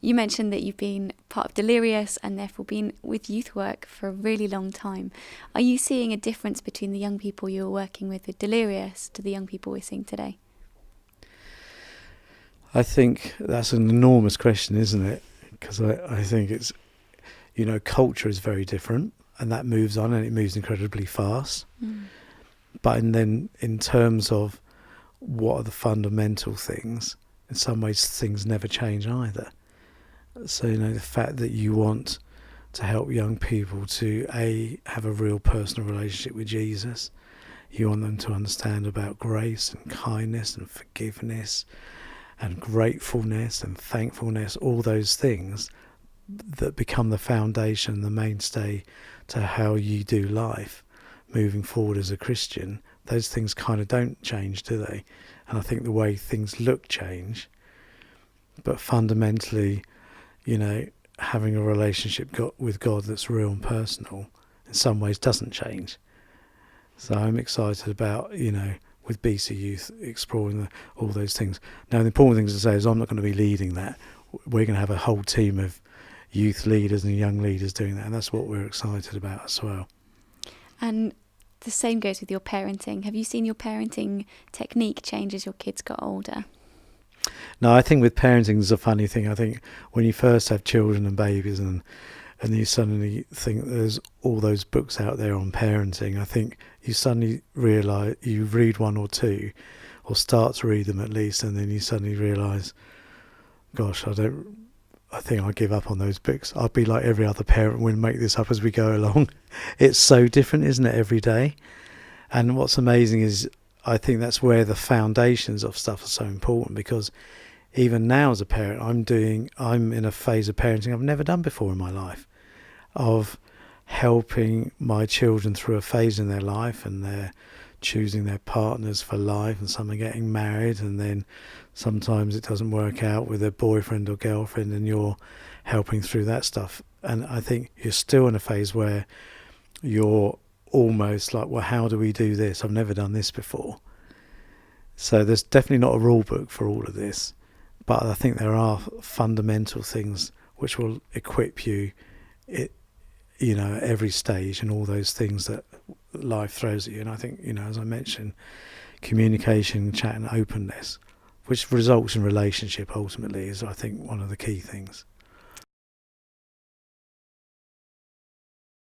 You mentioned that you've been part of Delirious and therefore been with youth work for a really long time. Are you seeing a difference between the young people you were working with Delirious to the young people we're seeing today? I think that's an enormous question, isn't it? Because I think it's, culture is very different and that moves on and it moves incredibly fast. But then in terms of what are the fundamental things, in some ways things never change either. So, the fact that you want to help young people to have a real personal relationship with Jesus, you want them to understand about grace and kindness and forgiveness and gratefulness and thankfulness, all those things that become the foundation, the mainstay to how you do life moving forward as a Christian. Those things kind of don't change, do they? And I think the way things look change, but fundamentally, having a relationship with God that's real and personal in some ways doesn't change. So I'm excited about, with BC Youth exploring all those things. Now, the important thing to say is I'm not going to be leading that. We're going to have a whole team of youth leaders and young leaders doing that, and that's what we're excited about as well. And the same goes with your parenting. Have you seen your parenting technique change as your kids got older? No, I think with parenting there's a funny thing. I think when you first have children and babies and you suddenly think there's all those books out there on parenting, I think you suddenly realise, you read one or two, or start to read them at least, and then you suddenly realise, gosh, I think I'll give up on those books. I'll be like every other parent, we'll make this up as we go along. It's so different, isn't it, every day? And what's amazing is I think that's where the foundations of stuff are so important, because even now as a parent, I'm in a phase of parenting I've never done before in my life, of helping my children through a phase in their life, and they're choosing their partners for life, and some are getting married, and then sometimes it doesn't work out with their boyfriend or girlfriend, and you're helping through that stuff. And I think you're still in a phase where you're almost like, well, how do we do this? I've never done this before. So there's definitely not a rule book for all of this, but I think there are fundamental things which will equip you at every stage, and all those things that life throws at you. And I think, as I mentioned, communication, chat and openness, which results in relationship ultimately, is I think one of the key things.